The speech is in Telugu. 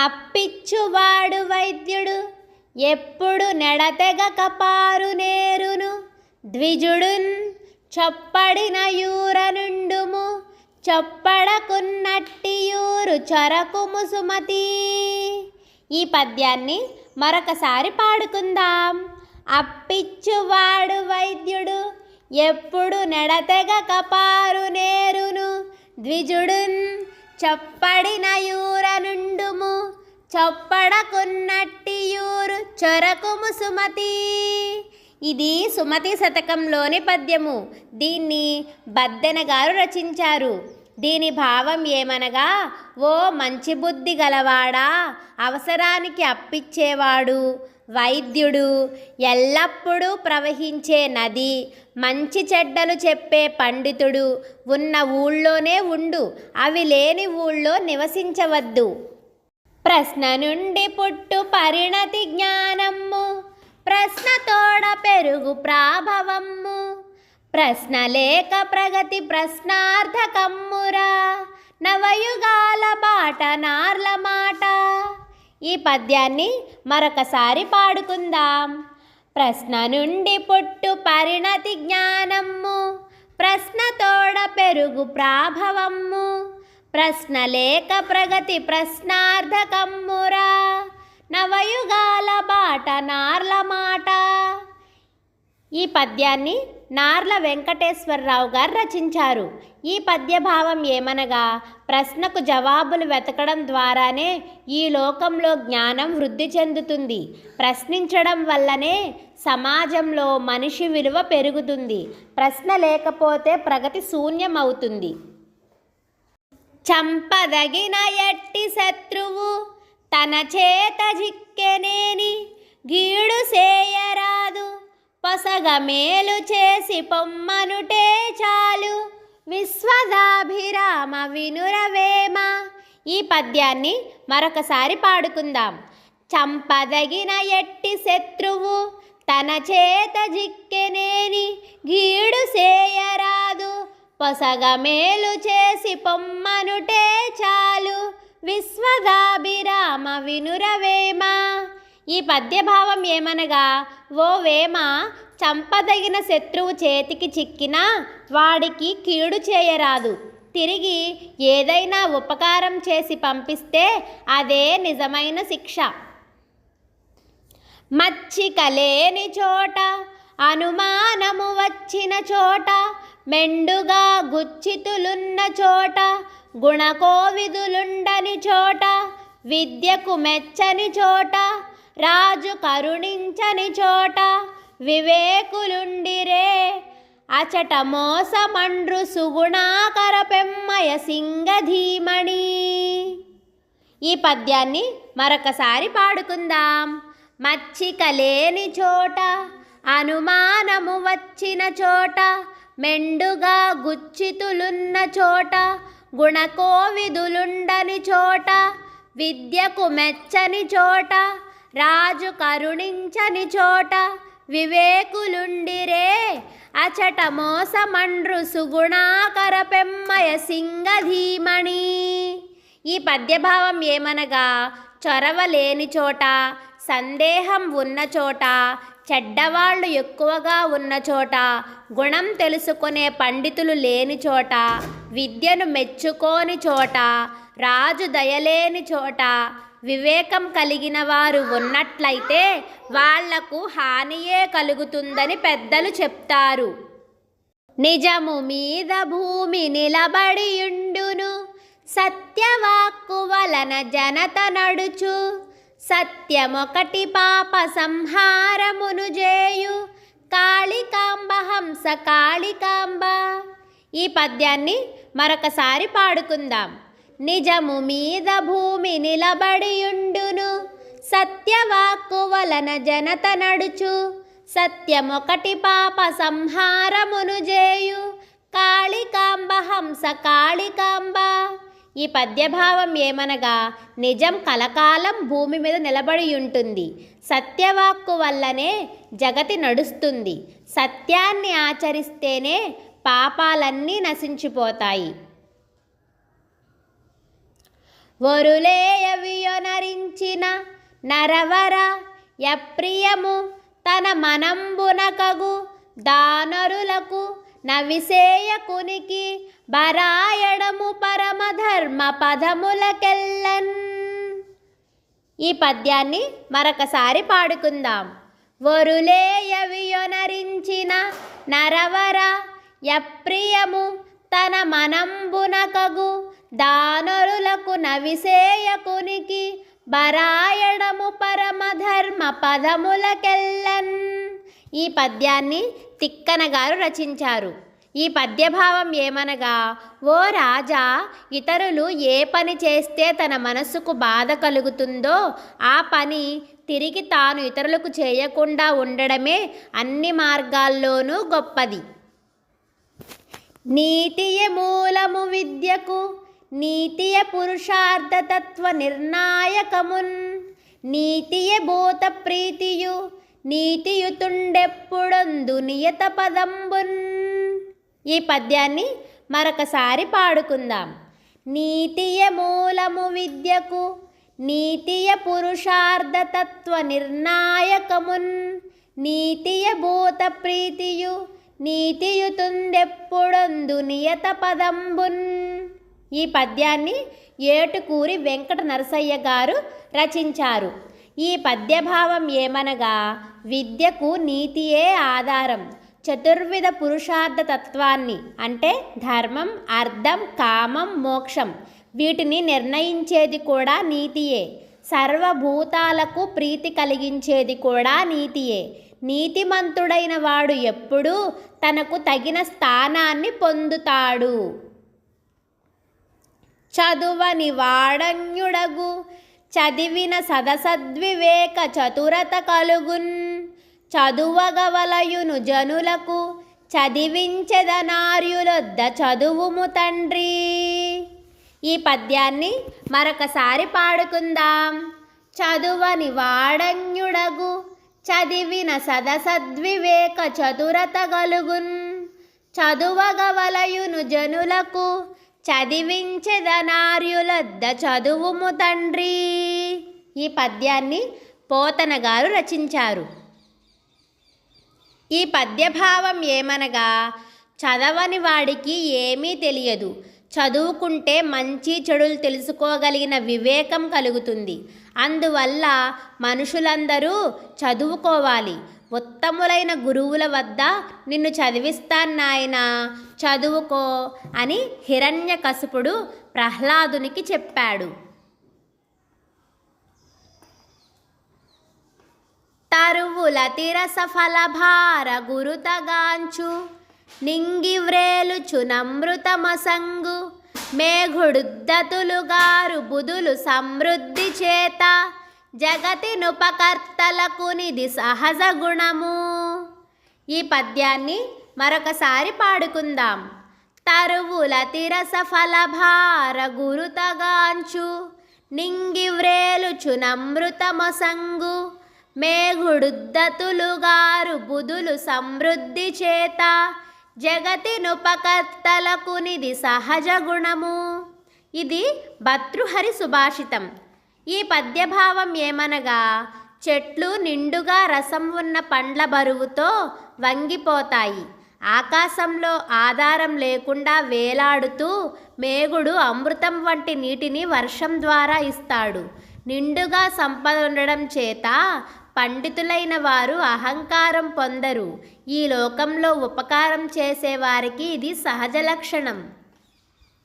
అప్పిచ్చువాడు వైద్యుడు ఎప్పుడు నెడతెగక పారు నేరును ద్విజుడున్ చొప్పడిన యూరనుండుము చొప్పడకున్నట్టియూరు చొరకుము సుమతి. ఈ పద్యాన్ని మరొకసారి పాడుకుందాం. అప్పిచ్చువాడు వైద్యుడు ఎప్పుడు నెడతెగక పారు నేరును ద్విజుడున్ చొప్పడిన యూరనుండుము చొప్పడకున్నట్టియూరు చొరకుము సుమతి. ఇది సుమతి శతకంలోని పద్యము. దీన్ని బద్దెన గారు రచించారు. దీని భావం ఏమనగా, ఓ మంచి బుద్ధి గలవాడా, అవసరానికి అప్పిచ్చేవాడు, వైద్యుడు, ఎల్లప్పుడూ ప్రవహించే నది, మంచి చెడ్డలు చెప్పే పండితుడు ఉన్న ఊళ్ళోనే ఉండు, అవి లేని ఊళ్ళో నివసించవద్దు. ప్రశ్న నుండి పుట్టు పరిణతి జ్ఞానమ్ము, ప్రశ్న తోడ పెరుగు ప్రాభవమ్ము, ప్రశ్న లేక ప్రగతి ప్రశ్నార్థకమ్మురా, నవయుగాల బాట నార్ల మాట. ఈ పద్యాన్ని మరొకసారి పాడుకుందాం. ప్రశ్న నుండి పుట్టు పరిణతి జ్ఞానమ్ము, ప్రశ్న తోడ పెరుగు ప్రాభవమ్ము, ప్రశ్న లేక ప్రగతి ప్రశ్నార్థకమ్మురా, నవయుగాల బాట నార్ల మాట. ఈ పద్యాన్ని నార్ల వెంకటేశ్వరరావు గారు రచించారు. ఈ పద్యభావం ఏమనగా, ప్రశ్నకు జవాబులు వెతకడం ద్వారానే ఈ లోకంలో జ్ఞానం వృద్ధి చెందుతుంది. ప్రశ్నించడం వల్లనే సమాజంలో మనిషి విలువ పెరుగుతుంది. ప్రశ్న లేకపోతే ప్రగతి శూన్యమవుతుంది. చంపదగిన ఎట్టి శత్రువు తన చేత జిక్కెనేని గీడు సేయరాదు, పొసగ మేలు చేసి పొమ్మనుటే చాలు, విశ్వదాభిరామ వినురవేమ. ఈ పద్యాన్ని మరొకసారి పాడుకుందాం. చంపదగిన ఎట్టి శత్రువు తన చేత జిక్కెనేని గీడు సేయరాదు, పొసగ మేలు చేసి పొమ్మనుటే చాలు, విశ్వదాభిరామ వినురవేమ. ఈ పద్యభావం ఏమనగా, ఓ వేమ, చంపదగిన శత్రువు చేతికి చిక్కినా వాడికి కీడు చేయరాదు, తిరిగి ఏదైనా ఉపకారం చేసి పంపిస్తే అదే నిజమైన శిక్ష. మచ్చిక లేని చోట అనుమానము వచ్చిన చోట, మెండుగా గుచ్చితులున్న చోట, గుణకోవిదులుండని చోట, విద్యకు మెచ్చని చోట, రాజు కరుణించని చోట, వివేకులుండిరే అచట మోసమండ్రు సుగుణాకర పెమ్మయ సింగధీమణి. ఈ పద్యాన్ని మరొకసారి పాడుకుందాం. మచ్చిక లేని చోట అనుమానము వచ్చిన చోట, మెండుగా గుచ్చితులున్న చోట, గుణకోవిదులుండని చోట, విద్యకు మెచ్చని చోట, రాజు కరుణించని చోట, వివేకులుండిరే అచట మోసమండ్రు సుగుణాకర పెమ్మయ సింగధీమణి. ఈ పద్యభావం ఏమనగా, చొరవ లేని చోట, సందేహం ఉన్న చోట, చెడ్డవాళ్ళు ఎక్కువగా ఉన్న చోట, గుణం తెలుసుకునే పండితులు లేని చోట, విద్యను మెచ్చుకోని చోట, రాజు దయలేని చోట, వివేకం కలిగిన వారు ఉన్నట్లయితే వాళ్లకు హానియే కలుగుతుందని పెద్దలు చెప్తారు. నిజము మీద భూమి నిలబడియుండును, సత్యవాక్కు వలన జనత నడుచు, సత్యమొకటి పాప సంహారమును జేయు, కాళికాంబ హంస కాళికాంబ. ఈ పద్యాన్ని మరొకసారి పాడుకుందాం. నిజము మీద భూమి నిలబడియుండును, సత్యవాక్కు వలన జనత నడుచు, సత్యమొకటి పాప సంహారమును జేయు, కాళికాంబ హంస కాళికాంబ. ఈ పద్యభావం ఏమనగా, నిజం కలకాలం భూమి మీద నిలబడి ఉంటుంది, సత్యవాక్కు వల్లనే జగతి నడుస్తుంది, సత్యాన్ని ఆచరిస్తేనే పాపాలన్నీ నశించిపోతాయి. ఒరులేయవియొనరించి నరవర యప్రియము తన మనంబునకగు దానరులకు నవిసేయకునికి బరాయడము పరమధర్మ పదములకెల్లన్. ఈ పద్యాన్ని మరొకసారి పాడుకుందాం. వరులేయవియొనరించిన నరవర యప్రియము తన మనంబునకగు దానరులకు నవిసేయకునికి బరాయడము పరమధర్మ పదములకెల్లన్. ఈ పద్యాన్ని తిక్కన గారు రచించారు. ఈ పద్యభావం ఏమనగా, ఓ రాజా, ఇతరులు ఏ పని చేస్తే తన మనస్సుకు బాధ కలుగుతుందో ఆ పని తిరిగి తాను ఇతరులకు చేయకుండా ఉండడమే అన్ని మార్గాల్లోనూ గొప్పది. నీతియే మూలము విద్యకు నీతియే పురుషార్థతత్వ నిర్ణాయకమున్. నీతియే భూత ప్రీతియు నీతియుతుండెప్పుడొందు నియత పదంబున్. ఈ పద్యాన్ని మరొకసారి పాడుకుందాం. నీతియే మూలము విద్యకు నీతియే పురుషార్థతత్వ నిర్ణాయకమున్. నీతియే భూత ప్రీతియు నీతియుతుండెప్పుడొందు నియత పదంబున్. ఈ పద్యాన్ని ఏటుకూరి వెంకట నరసయ్య గారు రచించారు. ఈ పద్యభావం ఏమనగా, విద్యకు నీతియే ఆధారం. చతుర్విధ పురుషార్థ తత్వాన్ని అంటే ధర్మం, అర్థం, కామం, మోక్షం వీటిని నిర్ణయించేది కూడా నీతియే. సర్వభూతాలకు ప్రీతి కలిగించేది కూడా నీతియే. నీతిమంతుడైన వాడు ఎప్పుడూ తనకు తగిన స్థానాన్ని పొందుతాడు. చదువని వాడన్యుడగు చదివిన సదసద్వివేక చతురత కలుగున్. చదువగవలయును జనులకు చదివించెదనార్యులొద్ద చదువుము తండ్రి. ఈ పద్యాన్ని మరొకసారి పాడుకుందాం. చదువని వాడన్యుడగు చదివిన సదసద్వివేక చతురత గలుగున్. చదువగవలయును జనులకు చదివించెదనార్యులొద్ద చదువుము తండ్రి. ఈ పద్యాన్ని పోతన గారు రచించారు. ఈ పద్యభావం ఏమనగా, చదవని వాడికి ఏమీ తెలియదు. చదువుకుంటే మంచి చెడులు తెలుసుకోగలిగిన వివేకం కలుగుతుంది. అందువల్ల మనుషులందరూ చదువుకోవాలి. ఉత్తములైన గురువుల వద్ద నిన్ను చదివిస్తాన్నాయనా, చదువుకో అని హిరణ్యకశిపుడు ప్రహ్లాదునికి చెప్పాడు. తరువుల తిరస ఫలభార గురుతగాంచు నింగివ్రేలుచు నమృతమసంగు మేఘుడుద్దతులుగారు బుధులు సమృద్ధి చేత జగతినుపకర్తలకునిది సహజ గుణము. ఈ పద్యాన్ని మరొకసారి పాడుకుందాం. తరువుల తిరస ఫలభార గురుతగాంచు నింగివ్రేలుచు నమృతమసంగు మేఘుడుద్దతులుగారు బుధులు సమృద్ధి చేత జగతినుపకర్తలకునిది సహజ గుణము. ఇది భర్తృహరి సుభాషితం. ఈ పద్యభావం ఏమనగా, చెట్లు నిండుగా రసం ఉన్న పండ్ల బరువుతో వంగిపోతాయి. ఆకాశంలో ఆధారం లేకుండా వేలాడుతూ మేఘుడు అమృతం వంటి నీటిని వర్షం ద్వారా ఇస్తాడు. నిండుగా సంపద ఉండడం చేత పండితులైన వారు అహంకారం పొందరు. ఈ లోకంలో ఉపకారం చేసేవారికి ఇది సహజ లక్షణం.